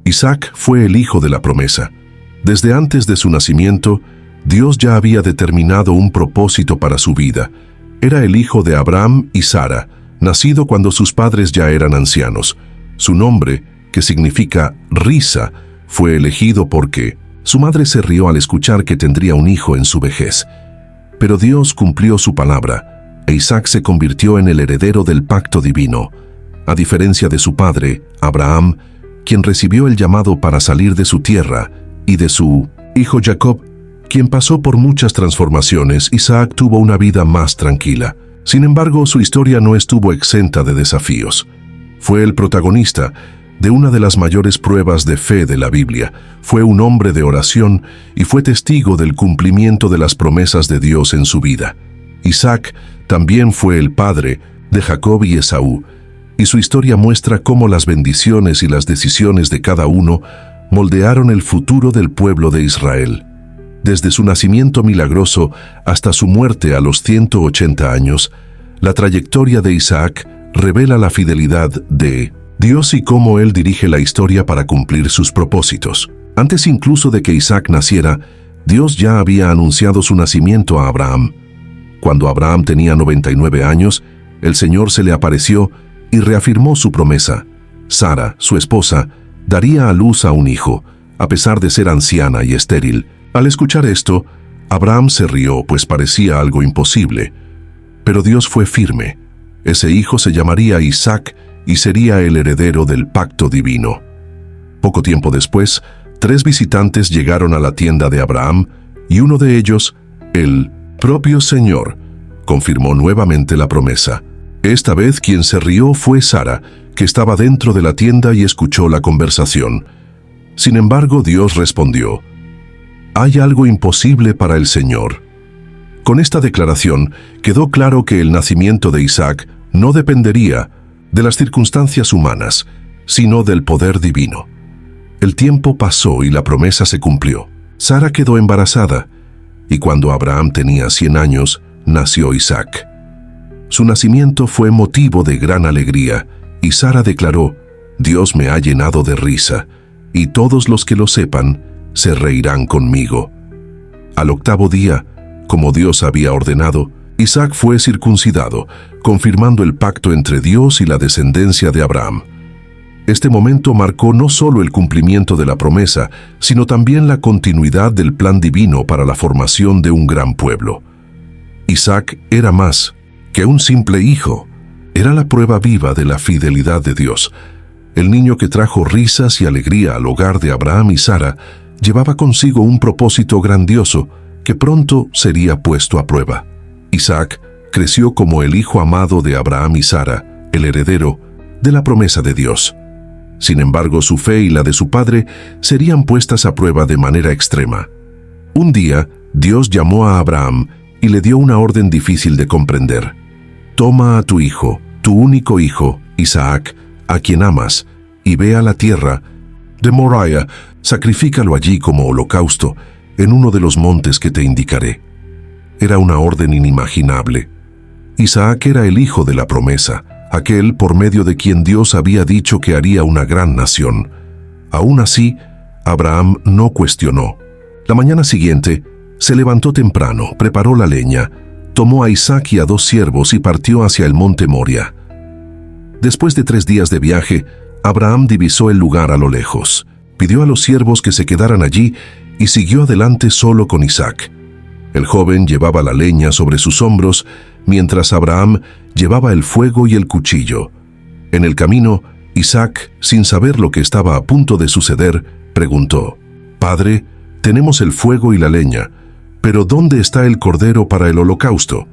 Isaac fue el hijo de la promesa. Desde antes de su nacimiento, Dios ya había determinado un propósito para su vida. Era el hijo de Abraham y Sara, nacido cuando sus padres ya eran ancianos. Su nombre, que significa risa, fue elegido porque su madre se rió al escuchar que tendría un hijo en su vejez. Pero Dios cumplió su palabra, e Isaac se convirtió en el heredero del pacto divino. A diferencia de su padre, Abraham, quien recibió el llamado para salir de su tierra, y de su hijo Jacob, quien pasó por muchas transformaciones, Isaac tuvo una vida más tranquila. Sin embargo, su historia no estuvo exenta de desafíos. Fue el protagonista de una de las mayores pruebas de fe de la Biblia. Fue un hombre de oración y fue testigo del cumplimiento de las promesas de Dios en su vida. Isaac también fue el padre de Jacob y Esaú, y su historia muestra cómo las bendiciones y las decisiones de cada uno moldearon el futuro del pueblo de Israel. Desde su nacimiento milagroso hasta su muerte a los 180 años, la trayectoria de Isaac revela la fidelidad de Dios y cómo Él dirige la historia para cumplir sus propósitos. Antes incluso de que Isaac naciera, Dios ya había anunciado su nacimiento a Abraham. Cuando Abraham tenía 99 años, el Señor se le apareció y reafirmó su promesa. Sara, su esposa, daría a luz a un hijo, a pesar de ser anciana y estéril. Al escuchar esto, Abraham se rió, pues parecía algo imposible. Pero Dios fue firme. Ese hijo se llamaría Isaac y sería el heredero del pacto divino. Poco tiempo después, 3 visitantes llegaron a la tienda de Abraham y uno de ellos, el propio Señor, confirmó nuevamente la promesa. Esta vez quien se rió fue Sara, que estaba dentro de la tienda y escuchó la conversación. Sin embargo, Dios respondió: «Hay algo imposible para el Señor». Con esta declaración quedó claro que el nacimiento de Isaac no dependería de las circunstancias humanas, sino del poder divino. El tiempo pasó y la promesa se cumplió. Sara quedó embarazada, y cuando Abraham tenía 100 años, nació Isaac. Su nacimiento fue motivo de gran alegría, y Sara declaró: «Dios me ha llenado de risa, y todos los que lo sepan se reirán conmigo». Al 8º día, como Dios había ordenado, Isaac fue circuncidado, confirmando el pacto entre Dios y la descendencia de Abraham. Este momento marcó no solo el cumplimiento de la promesa, sino también la continuidad del plan divino para la formación de un gran pueblo. Isaac era más que un simple hijo, era la prueba viva de la fidelidad de Dios. El niño que trajo risas y alegría al hogar de Abraham y Sara llevaba consigo un propósito grandioso que pronto sería puesto a prueba. Isaac creció como el hijo amado de Abraham y Sara, el heredero de la promesa de Dios. Sin embargo, su fe y la de su padre serían puestas a prueba de manera extrema. Un día, Dios llamó a Abraham y le dio una orden difícil de comprender. «Toma a tu hijo, tu único hijo, Isaac, a quien amas, y ve a la tierra de Moriah, sacrifícalo allí como holocausto, en uno de los montes que te indicaré». Era una orden inimaginable. Isaac era el hijo de la promesa, aquel por medio de quien Dios había dicho que haría una gran nación. Aún así, Abraham no cuestionó. La mañana siguiente, se levantó temprano, preparó la leña, tomó a Isaac y a 2 siervos y partió hacia el monte Moria. Después de 3 días de viaje, Abraham divisó el lugar a lo lejos, pidió a los siervos que se quedaran allí y siguió adelante solo con Isaac. El joven llevaba la leña sobre sus hombros, mientras Abraham llevaba el fuego y el cuchillo. En el camino, Isaac, sin saber lo que estaba a punto de suceder, preguntó: «Padre, tenemos el fuego y la leña, pero ¿dónde está el cordero para el holocausto?».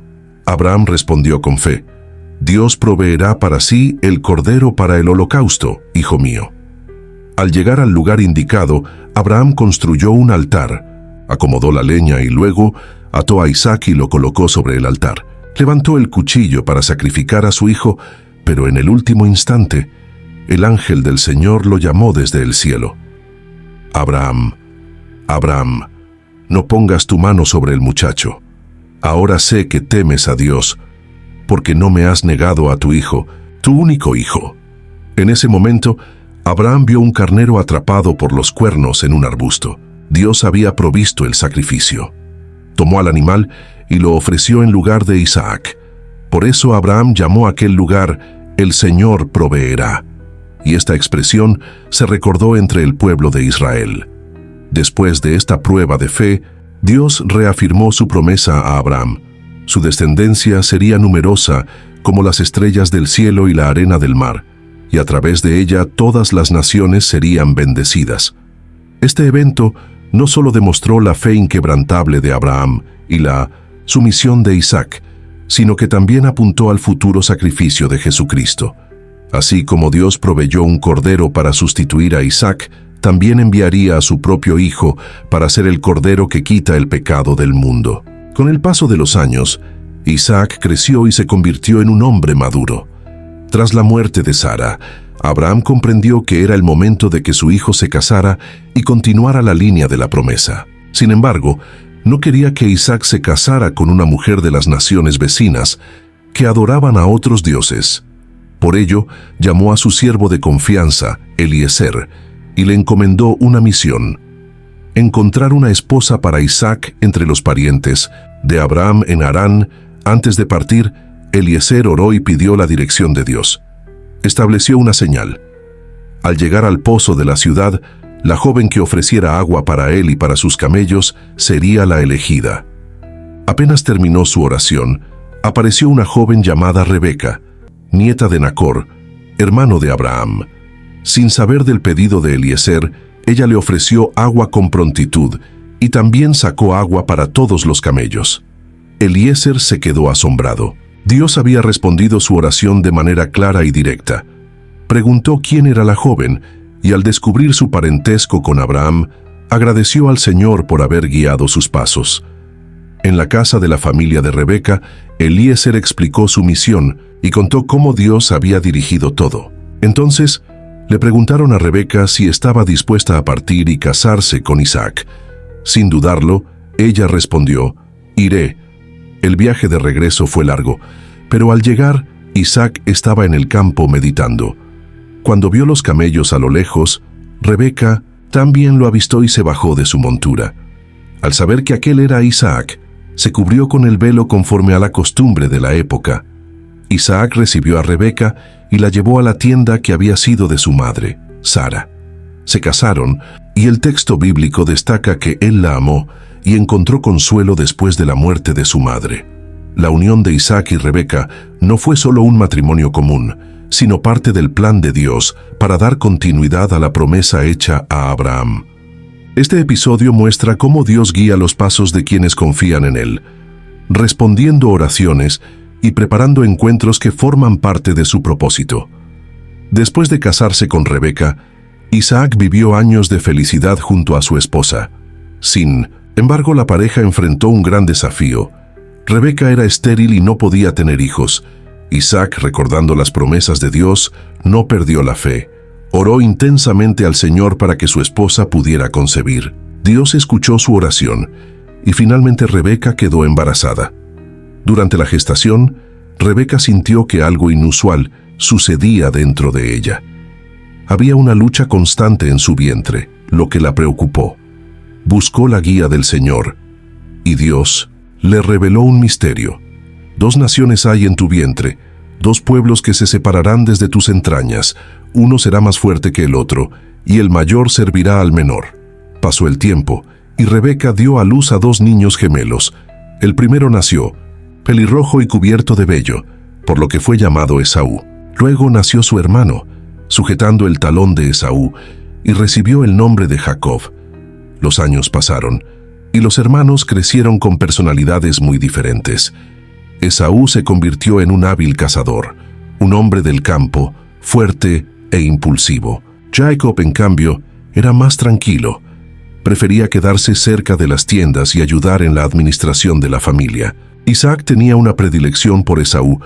Abraham respondió con fe: «Dios proveerá para sí el cordero para el holocausto, hijo mío». Al llegar al lugar indicado, Abraham construyó un altar, acomodó la leña y luego ató a Isaac y lo colocó sobre el altar. Levantó el cuchillo para sacrificar a su hijo, pero en el último instante, el ángel del Señor lo llamó desde el cielo: «Abraham, Abraham, no pongas tu mano sobre el muchacho. Ahora sé que temes a Dios, porque no me has negado a tu hijo, tu único hijo». En ese momento, Abraham vio un carnero atrapado por los cuernos en un arbusto. Dios había provisto el sacrificio. Tomó al animal y lo ofreció en lugar de Isaac. Por eso Abraham llamó a aquel lugar "El Señor proveerá", y esta expresión se recordó entre el pueblo de Israel. Después de esta prueba de fe, Dios reafirmó su promesa a Abraham. Su descendencia sería numerosa como las estrellas del cielo y la arena del mar, y a través de ella todas las naciones serían bendecidas. Este evento no solo demostró la fe inquebrantable de Abraham y la sumisión de Isaac, sino que también apuntó al futuro sacrificio de Jesucristo. Así como Dios proveyó un cordero para sustituir a Isaac, también enviaría a su propio Hijo para ser el cordero que quita el pecado del mundo. Con el paso de los años, Isaac creció y se convirtió en un hombre maduro. Tras la muerte de Sara, Abraham comprendió que era el momento de que su hijo se casara y continuara la línea de la promesa. Sin embargo, no quería que Isaac se casara con una mujer de las naciones vecinas que adoraban a otros dioses. Por ello, llamó a su siervo de confianza, Eliezer, y le encomendó una misión: encontrar una esposa para Isaac entre los parientes de Abraham en Harán. Antes de partir, Eliezer oró y pidió la dirección de Dios. Estableció una señal. Al llegar al pozo de la ciudad, la joven que ofreciera agua para él y para sus camellos sería la elegida. Apenas terminó su oración, apareció una joven llamada Rebeca, nieta de Nacor, hermano de Abraham. Sin saber del pedido de Eliezer, ella le ofreció agua con prontitud y también sacó agua para todos los camellos. Eliezer se quedó asombrado. Dios había respondido su oración de manera clara y directa. Preguntó quién era la joven y al descubrir su parentesco con Abraham, agradeció al Señor por haber guiado sus pasos. En la casa de la familia de Rebeca, Eliezer explicó su misión y contó cómo Dios había dirigido todo. Entonces, le preguntaron a Rebeca si estaba dispuesta a partir y casarse con Isaac. Sin dudarlo, ella respondió: «Iré». El viaje de regreso fue largo, pero al llegar, Isaac estaba en el campo meditando. Cuando vio los camellos a lo lejos, Rebeca también lo avistó y se bajó de su montura. Al saber que aquel era Isaac, se cubrió con el velo conforme a la costumbre de la época. Isaac recibió a Rebeca y la llevó a la tienda que había sido de su madre, Sara. Se casaron y el texto bíblico destaca que él la amó y encontró consuelo después de la muerte de su madre. La unión de Isaac y Rebeca no fue solo un matrimonio común, sino parte del plan de Dios para dar continuidad a la promesa hecha a Abraham. Este episodio muestra cómo Dios guía los pasos de quienes confían en Él, respondiendo oraciones y preparando encuentros que forman parte de su propósito. Después de casarse con Rebeca, Isaac vivió años de felicidad junto a su esposa. Sin embargo, la pareja enfrentó un gran desafío. Rebeca era estéril y no podía tener hijos. Isaac, recordando las promesas de Dios, no perdió la fe. Oró intensamente al Señor para que su esposa pudiera concebir. Dios escuchó su oración y finalmente Rebeca quedó embarazada. Durante la gestación, Rebeca sintió que algo inusual sucedía dentro de ella. Había una lucha constante en su vientre, lo que la preocupó. Buscó la guía del Señor, y Dios le reveló un misterio. 2 naciones hay en tu vientre, 2 pueblos que se separarán desde tus entrañas. Uno será más fuerte que el otro, y el mayor servirá al menor. Pasó el tiempo, y Rebeca dio a luz a 2 niños gemelos. El primero nació, pelirrojo y cubierto de vello, por lo que fue llamado Esaú. Luego nació su hermano, sujetando el talón de Esaú, y recibió el nombre de Jacob. Los años pasaron, y los hermanos crecieron con personalidades muy diferentes. Esaú se convirtió en un hábil cazador, un hombre del campo, fuerte e impulsivo. Jacob, en cambio, era más tranquilo. Prefería quedarse cerca de las tiendas y ayudar en la administración de la familia. Isaac tenía una predilección por Esaú,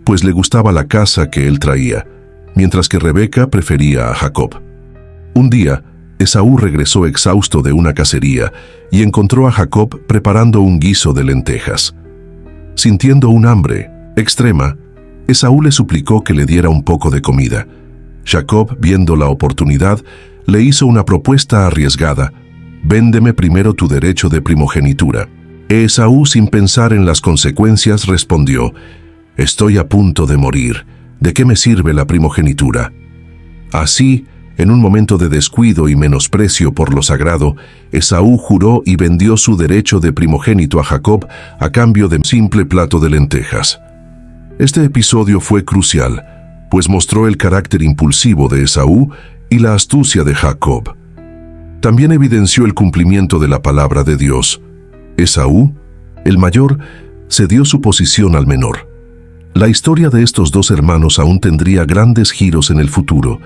pues le gustaba la caza que él traía, mientras que Rebeca prefería a Jacob. Un día, Esaú regresó exhausto de una cacería y encontró a Jacob preparando un guiso de lentejas. Sintiendo un hambre extrema, Esaú le suplicó que le diera un poco de comida. Jacob, viendo la oportunidad, le hizo una propuesta arriesgada: «Véndeme primero tu derecho de primogenitura». Esaú, sin pensar en las consecuencias, respondió: «Estoy a punto de morir. ¿De qué me sirve la primogenitura?». Así, en un momento de descuido y menosprecio por lo sagrado, Esaú juró y vendió su derecho de primogénito a Jacob a cambio de un simple plato de lentejas. Este episodio fue crucial, pues mostró el carácter impulsivo de Esaú y la astucia de Jacob. También evidenció el cumplimiento de la palabra de Dios. Esaú, el mayor, cedió su posición al menor. La historia de estos dos hermanos aún tendría grandes giros en el futuro,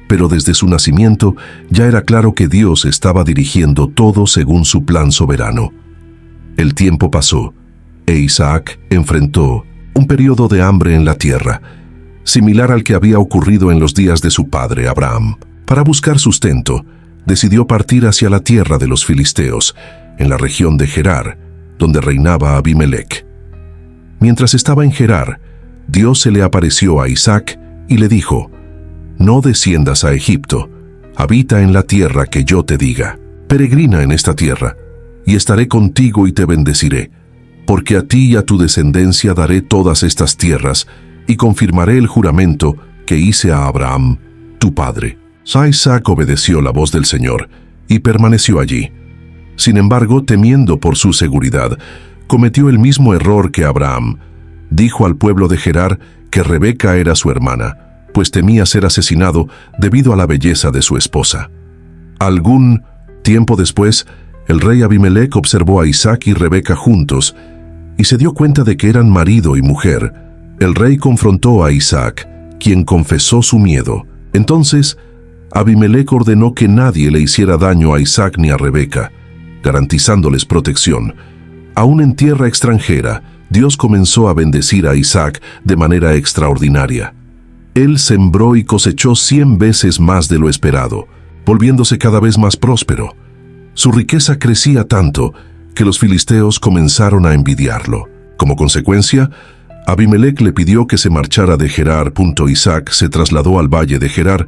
pero desde su nacimiento ya era claro que Dios estaba dirigiendo todo según su plan soberano. El tiempo pasó, e Isaac enfrentó un periodo de hambre en la tierra, similar al que había ocurrido en los días de su padre Abraham. Para buscar sustento, decidió partir hacia la tierra de los filisteos, en la región de Gerar, donde reinaba Abimelec. Mientras estaba en Gerar, Dios se le apareció a Isaac y le dijo: «No desciendas a Egipto, habita en la tierra que yo te diga. Peregrina en esta tierra, y estaré contigo y te bendeciré, porque a ti y a tu descendencia daré todas estas tierras, y confirmaré el juramento que hice a Abraham, tu padre». Isaac obedeció la voz del Señor y permaneció allí. Sin embargo, temiendo por su seguridad, cometió el mismo error que Abraham. Dijo al pueblo de Gerar que Rebeca era su hermana, pues temía ser asesinado debido a la belleza de su esposa. Algún tiempo después, el rey Abimelec observó a Isaac y Rebeca juntos y se dio cuenta de que eran marido y mujer. El rey confrontó a Isaac, quien confesó su miedo. Entonces, Abimelec ordenó que nadie le hiciera daño a Isaac ni a Rebeca, garantizándoles protección. Aún en tierra extranjera, Dios comenzó a bendecir a Isaac de manera extraordinaria. Él sembró y cosechó 100 veces más de lo esperado, volviéndose cada vez más próspero. Su riqueza crecía tanto que los filisteos comenzaron a envidiarlo. Como consecuencia, Abimelec le pidió que se marchara de Gerar. Isaac se trasladó al valle de Gerar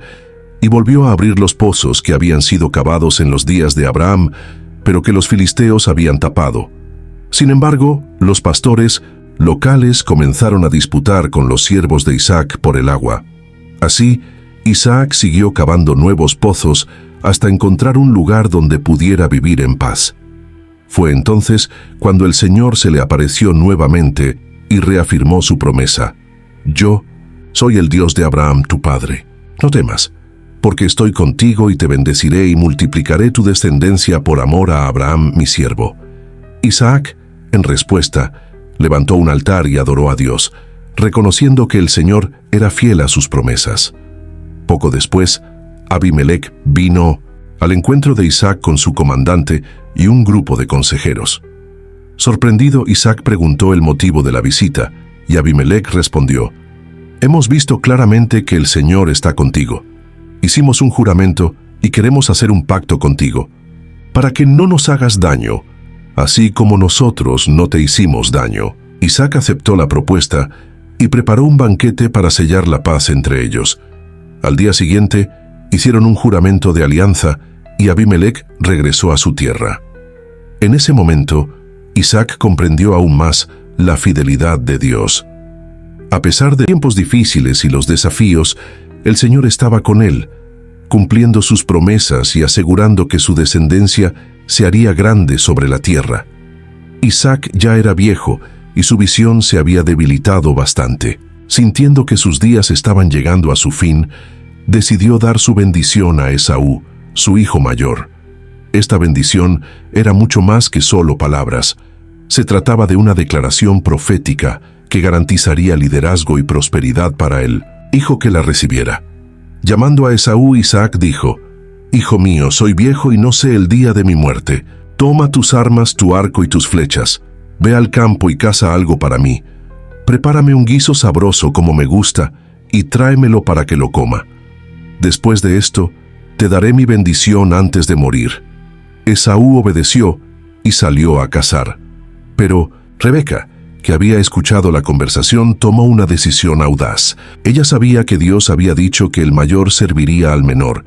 y volvió a abrir los pozos que habían sido cavados en los días de Abraham, pero que los filisteos habían tapado. Sin embargo, los pastores locales comenzaron a disputar con los siervos de Isaac por el agua. Así, Isaac siguió cavando nuevos pozos hasta encontrar un lugar donde pudiera vivir en paz. Fue entonces cuando el Señor se le apareció nuevamente y reafirmó su promesa: «Yo soy el Dios de Abraham, tu padre. No temas, porque estoy contigo y te bendeciré y multiplicaré tu descendencia por amor a Abraham, mi siervo». Isaac, en respuesta, levantó un altar y adoró a Dios, reconociendo que el Señor era fiel a sus promesas. Poco después, Abimelec vino al encuentro de Isaac con su comandante y un grupo de consejeros. Sorprendido, Isaac preguntó el motivo de la visita, y Abimelec respondió: «Hemos visto claramente que el Señor está contigo. Hicimos un juramento y queremos hacer un pacto contigo, para que no nos hagas daño, así como nosotros no te hicimos daño». Isaac aceptó la propuesta y preparó un banquete para sellar la paz entre ellos. Al día siguiente, hicieron un juramento de alianza y Abimelec regresó a su tierra. En ese momento, Isaac comprendió aún más la fidelidad de Dios. A pesar de tiempos difíciles y los desafíos, el Señor estaba con él, cumpliendo sus promesas y asegurando que su descendencia se haría grande sobre la tierra. Isaac ya era viejo y su visión se había debilitado bastante. Sintiendo que sus días estaban llegando a su fin, decidió dar su bendición a Esaú, su hijo mayor. Esta bendición era mucho más que solo palabras. Se trataba de una declaración profética que garantizaría liderazgo y prosperidad para el hijo que la recibiera. Llamando a Esaú, Isaac dijo: «Hijo mío, soy viejo y no sé el día de mi muerte. Toma tus armas, tu arco y tus flechas. Ve al campo y caza algo para mí. Prepárame un guiso sabroso como me gusta y tráemelo para que lo coma. Después de esto, te daré mi bendición antes de morir». Esaú obedeció y salió a cazar. Pero Rebeca, que había escuchado la conversación, tomó una decisión audaz. Ella sabía que Dios había dicho que el mayor serviría al menor,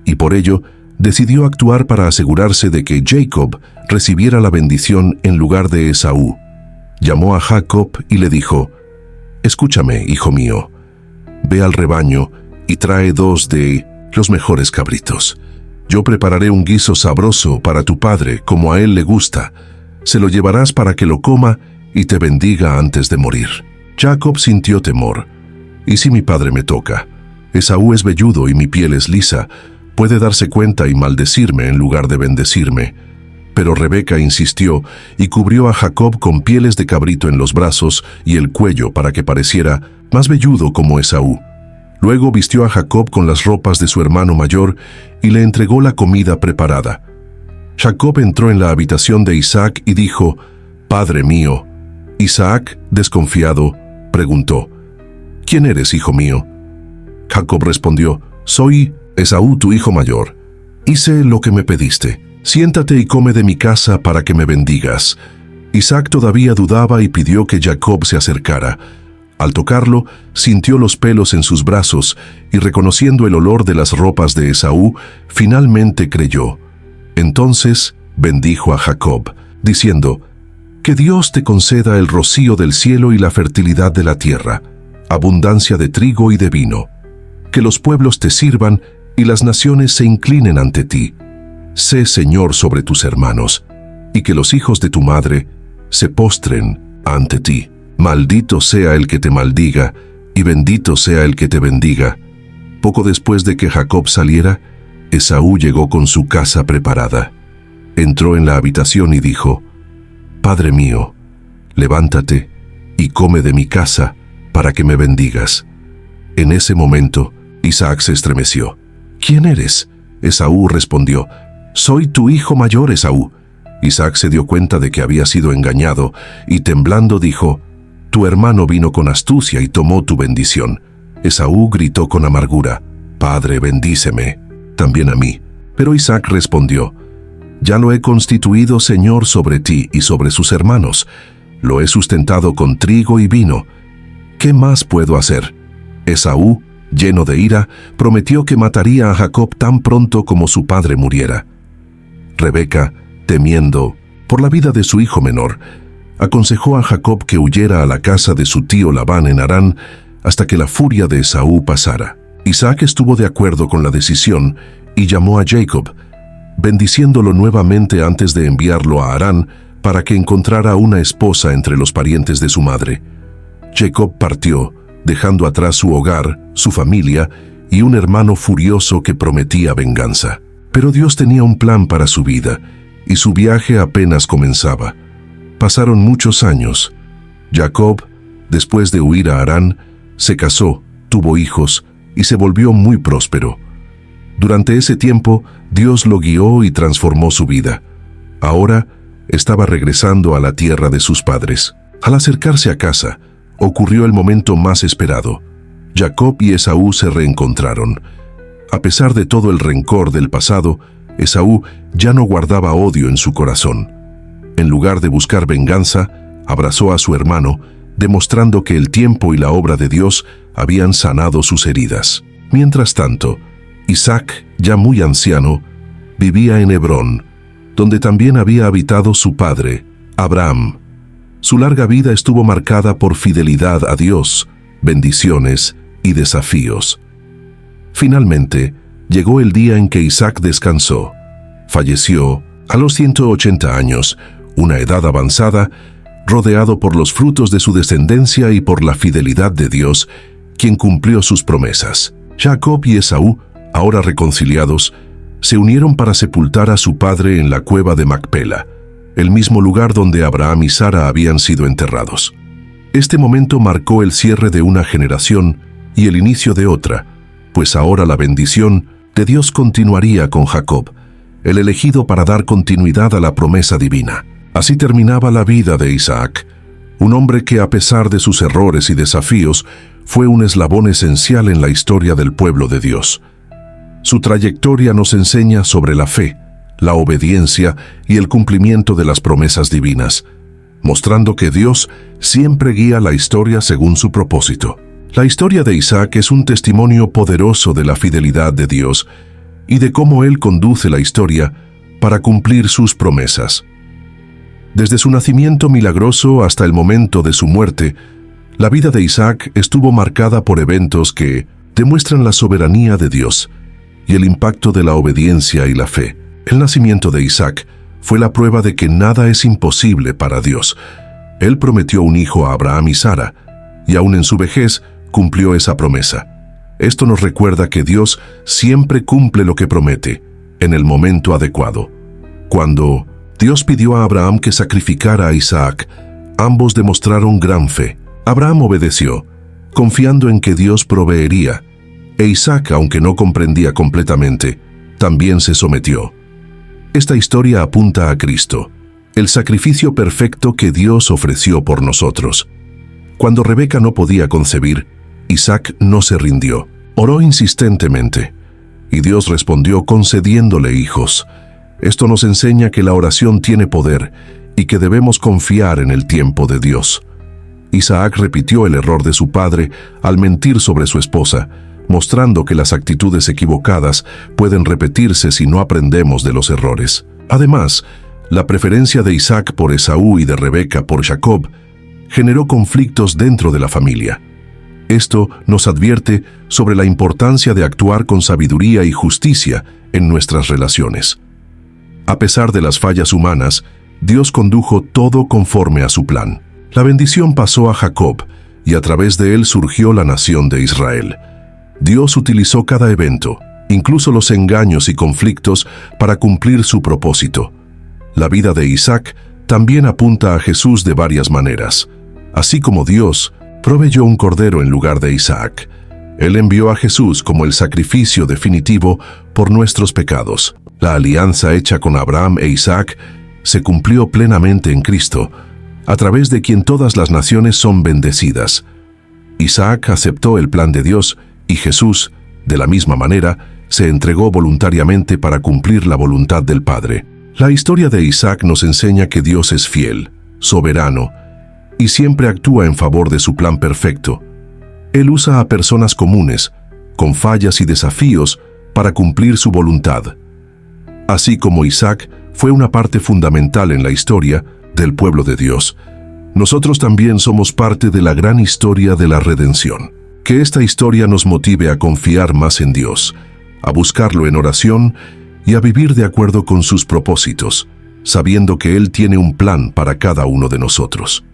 y por ello decidió actuar para asegurarse de que Jacob recibiera la bendición en lugar de Esaú. Llamó a Jacob y le dijo: «Escúchame, hijo mío. Ve al rebaño y trae 2 de los mejores cabritos. Yo prepararé un guiso sabroso para tu padre, como a él le gusta. Se lo llevarás para que lo coma y te bendiga antes de morir». Jacob sintió temor. «¿Y si mi padre me toca? Esaú es velludo y mi piel es lisa. Puede darse cuenta y maldecirme en lugar de bendecirme». Pero Rebeca insistió y cubrió a Jacob con pieles de cabrito en los brazos y el cuello para que pareciera más velludo como Esaú. Luego vistió a Jacob con las ropas de su hermano mayor y le entregó la comida preparada. Jacob entró en la habitación de Isaac y dijo: «Padre mío». Isaac, desconfiado, preguntó: «¿Quién eres, hijo mío?». Jacob respondió: «Soy Esaú, tu hijo mayor. Hice lo que me pediste. Siéntate y come de mi casa para que me bendigas». Isaac todavía dudaba y pidió que Jacob se acercara. Al tocarlo, sintió los pelos en sus brazos y, reconociendo el olor de las ropas de Esaú, finalmente creyó. Entonces bendijo a Jacob, diciendo: «Que Dios te conceda el rocío del cielo y la fertilidad de la tierra, abundancia de trigo y de vino. Que los pueblos te sirvan y las naciones se inclinen ante ti. Sé Señor sobre tus hermanos, y que los hijos de tu madre se postren ante ti. Maldito sea el que te maldiga, y bendito sea el que te bendiga». Poco después de que Jacob saliera, Esaú llegó con su casa preparada. Entró en la habitación y dijo: «Padre mío, levántate y come de mi casa para que me bendigas». En ese momento, Isaac se estremeció. «¿Quién eres?». Esaú respondió: «Soy tu hijo mayor, Esaú». Isaac se dio cuenta de que había sido engañado y, temblando, dijo: «Tu hermano vino con astucia y tomó tu bendición». Esaú gritó con amargura: «Padre, bendíceme también a mí». Pero Isaac respondió: «Ya lo he constituido Señor sobre ti y sobre sus hermanos. Lo he sustentado con trigo y vino. ¿Qué más puedo hacer?». Esaú, lleno de ira, prometió que mataría a Jacob tan pronto como su padre muriera. Rebeca, temiendo por la vida de su hijo menor, aconsejó a Jacob que huyera a la casa de su tío Labán en Harán hasta que la furia de Esaú pasara. Isaac estuvo de acuerdo con la decisión y llamó a Jacob, bendiciéndolo nuevamente antes de enviarlo a Harán para que encontrara una esposa entre los parientes de su madre. Jacob partió, dejando atrás su hogar, su familia y un hermano furioso que prometía venganza. Pero Dios tenía un plan para su vida, y su viaje apenas comenzaba. Pasaron muchos años. Jacob, después de huir a Harán, se casó, tuvo hijos y se volvió muy próspero. Durante ese tiempo, Dios lo guió y transformó su vida. Ahora estaba regresando a la tierra de sus padres. Al acercarse a casa, ocurrió el momento más esperado. Jacob y Esaú se reencontraron. A pesar de todo el rencor del pasado, Esaú ya no guardaba odio en su corazón. En lugar de buscar venganza, abrazó a su hermano, demostrando que el tiempo y la obra de Dios habían sanado sus heridas. Mientras tanto, Isaac, ya muy anciano, vivía en Hebrón, donde también había habitado su padre, Abraham. Su larga vida estuvo marcada por fidelidad a Dios, bendiciones y desafíos. Finalmente, llegó el día en que Isaac descansó. Falleció a los 180 años, una edad avanzada, rodeado por los frutos de su descendencia y por la fidelidad de Dios, quien cumplió sus promesas. Jacob y Esaú, ahora reconciliados, se unieron para sepultar a su padre en la cueva de Macpela, el mismo lugar donde Abraham y Sara habían sido enterrados. Este momento marcó el cierre de una generación y el inicio de otra, pues ahora la bendición de Dios continuaría con Jacob, el elegido para dar continuidad a la promesa divina. Así terminaba la vida de Isaac, un hombre que, a pesar de sus errores y desafíos, fue un eslabón esencial en la historia del pueblo de Dios. Su trayectoria nos enseña sobre la fe, la obediencia y el cumplimiento de las promesas divinas. mostrando que Dios siempre guía la historia según su propósito. La historia de Isaac es un testimonio poderoso de la fidelidad de Dios y de cómo Él conduce la historia para cumplir sus promesas. Desde su nacimiento milagroso hasta el momento de su muerte, la vida de Isaac estuvo marcada por eventos que demuestran la soberanía de Dios y el impacto de la obediencia y la fe. El nacimiento de Isaac fue la prueba de que nada es imposible para Dios. Él prometió un hijo a Abraham y Sara, y aún en su vejez cumplió esa promesa. Esto nos recuerda que Dios siempre cumple lo que promete, en el momento adecuado. Cuando Dios pidió a Abraham que sacrificara a Isaac, ambos demostraron gran fe. Abraham obedeció, confiando en que Dios proveería, e Isaac, aunque no comprendía completamente, también se sometió. Esta historia apunta a Cristo, el sacrificio perfecto que Dios ofreció por nosotros. Cuando Rebeca no podía concebir, Isaac no se rindió. Oró insistentemente, y Dios respondió concediéndole hijos. Esto nos enseña que la oración tiene poder y que debemos confiar en el tiempo de Dios. Isaac repitió el error de su padre al mentir sobre su esposa, mostrando que las actitudes equivocadas pueden repetirse si no aprendemos de los errores. Además, la preferencia de Isaac por Esaú y de Rebeca por Jacob generó conflictos dentro de la familia. Esto nos advierte sobre la importancia de actuar con sabiduría y justicia en nuestras relaciones. A pesar de las fallas humanas, Dios condujo todo conforme a su plan. La bendición pasó a Jacob, y a través de él surgió la nación de Israel. Dios utilizó cada evento, incluso los engaños y conflictos, para cumplir su propósito. La vida de Isaac también apunta a Jesús de varias maneras. Así como Dios proveyó un cordero en lugar de Isaac, Él envió a Jesús como el sacrificio definitivo por nuestros pecados. La alianza hecha con Abraham e Isaac se cumplió plenamente en Cristo, a través de quien todas las naciones son bendecidas. Isaac aceptó el plan de Dios y Jesús, de la misma manera, se entregó voluntariamente para cumplir la voluntad del Padre. La historia de Isaac nos enseña que Dios es fiel, soberano, y siempre actúa en favor de su plan perfecto. Él usa a personas comunes, con fallas y desafíos, para cumplir su voluntad. Así como Isaac fue una parte fundamental en la historia del pueblo de Dios, nosotros también somos parte de la gran historia de la redención. Que esta historia nos motive a confiar más en Dios, a buscarlo en oración y a vivir de acuerdo con sus propósitos, sabiendo que Él tiene un plan para cada uno de nosotros.